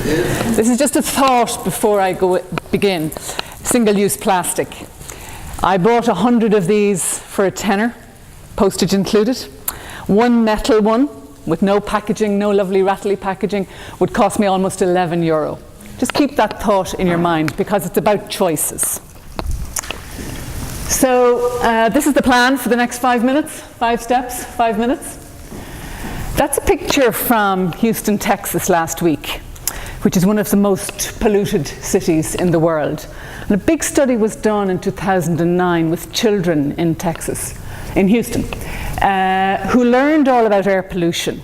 This is just a thought before I begin. Single-use plastic. I bought 100 of these for a tenner, postage included. One metal one with no packaging, no lovely rattly packaging, would cost me almost €11. Just keep that thought in your mind, because it's about choices. So this is the plan for the next 5 minutes. 5 steps, 5 minutes. That's a picture from Houston, Texas last week, which is one of the most polluted cities in the world. And a big study was done in 2009 with children in Texas, in Houston, who learned all about air pollution.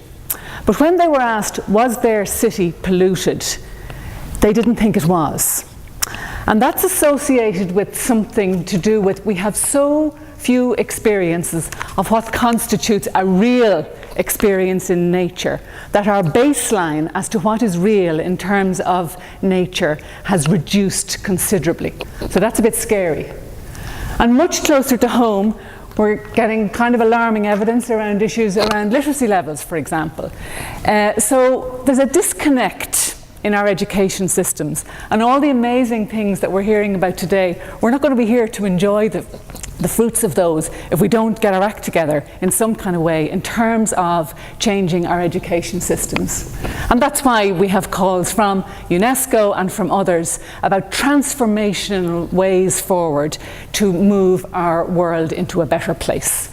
But when they were asked, was their city polluted, they didn't think it was. And that's associated with something to do with, we have so few experiences of what constitutes a real experience in nature, that our baseline as to what is real in terms of nature has reduced considerably. So that's a bit scary. And much closer to home, we're getting kind of alarming evidence around issues around literacy levels, for example. So there's a disconnect in our education systems, and all the amazing things that we're hearing about today, we're not going to be here to enjoy the fruits of those if we don't get our act together in some kind of way in terms of changing our education systems. And that's why we have calls from UNESCO and from others about transformational ways forward to move our world into a better place.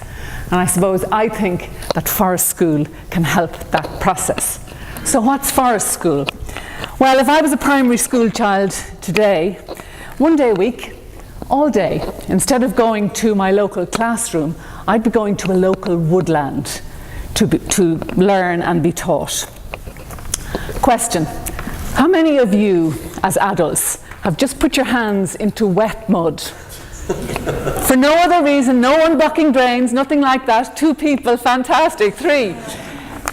And I think that Forest School can help that process. So what's Forest School? Well, if I was a primary school child today, 1 day a week, all day, instead of going to my local classroom, I'd be going to a local woodland to learn and be taught. Question: how many of you as adults have just put your hands into wet mud? For no other reason, no one blocking drains, nothing like that. 2 people, fantastic. 3,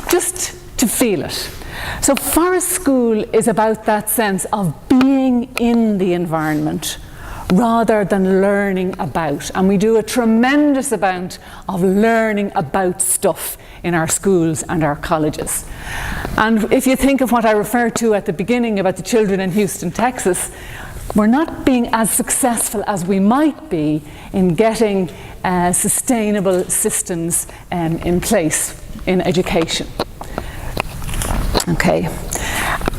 just to feel it. So Forest School is about that sense of being in the environment rather than learning about. And we do a tremendous amount of learning about stuff in our schools and our colleges. And if you think of what I referred to at the beginning about the children in Houston, Texas, we're not being as successful as we might be in getting sustainable systems in place in education. Okay.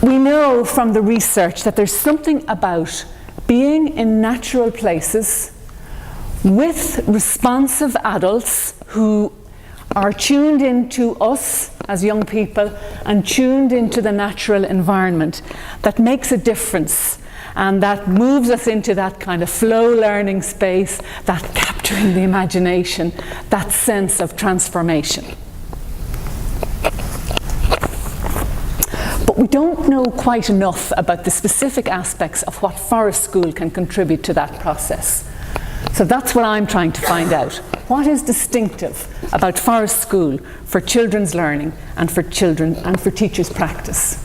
We know from the research that there's something about being in natural places with responsive adults who are tuned into us as young people and tuned into the natural environment that makes a difference, and that moves us into that kind of flow learning space, that capturing the imagination, that sense of transformation. But we don't know quite enough about the specific aspects of what Forest School can contribute to that process. So that's what I'm trying to find out. What is distinctive about Forest School for children's learning and for children and for teachers' practice?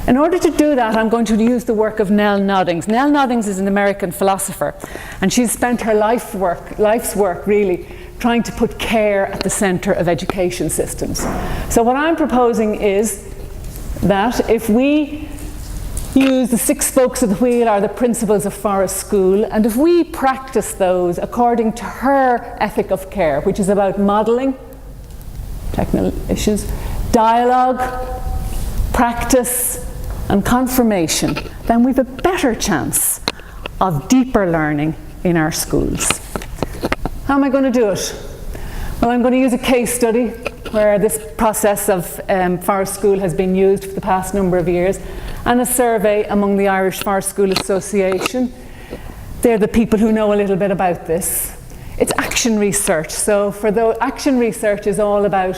In order to do that, I'm going to use the work of Nell Noddings. Nell Noddings is an American philosopher, and she's spent her life's work really trying to put care at the center of education systems. So what I'm proposing is that if we use the 6 spokes of the wheel, or the principles of Forest School, and if we practice those according to her ethic of care, which is about modelling, technical issues, dialogue, practice, and confirmation, then we've a better chance of deeper learning in our schools. How am I going to do it? Well, I'm going to use a case study where this process of Forest School has been used for the past number of years, and a survey among the Irish Forest School Association. They're the people who know a little bit about this. It's action research. So for the action research is all about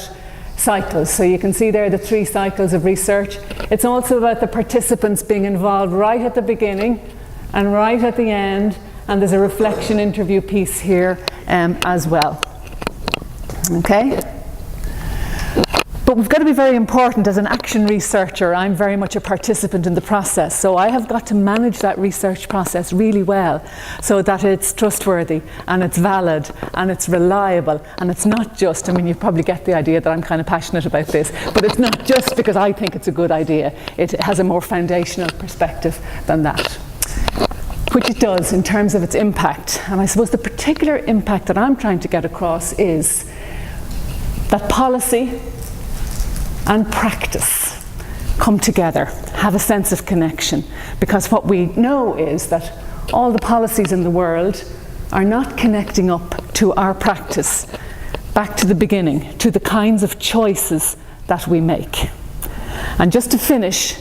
cycles. So you can see there the 3 cycles of research. It's also about the participants being involved right at the beginning and right at the end, and there's a reflection interview piece here as well. Okay? But But we've got to be very important. As an action researcher, I'm very much a participant in the process. So I have got to manage that research process really well so that it's trustworthy and it's valid and it's reliable. And it's not just, I mean, you probably get the idea that I'm kind of passionate about this, but it's not just because I think it's a good idea. It has a more foundational perspective than that, which it does in terms of its impact. And I suppose the particular impact that I'm trying to get across is that policy and practice come together, have a sense of connection. Because what we know is that all the policies in the world are not connecting up to our practice, back to the beginning, to the kinds of choices that we make. And just to finish,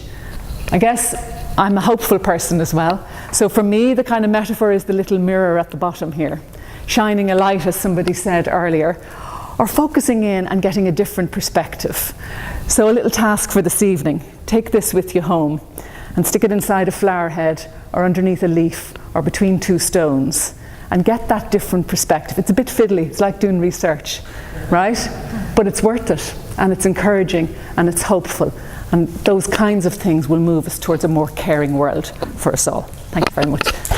I guess I'm a hopeful person as well. So for me, the kind of metaphor is the little mirror at the bottom here, shining a light, as somebody said earlier, or focusing in and getting a different perspective. So a little task for this evening. Take this with you home and stick it inside a flower head or underneath a leaf or between two stones and get that different perspective. It's a bit fiddly, it's like doing research, right? But it's worth it, and it's encouraging and it's hopeful, and those kinds of things will move us towards a more caring world for us all. Thank you very much.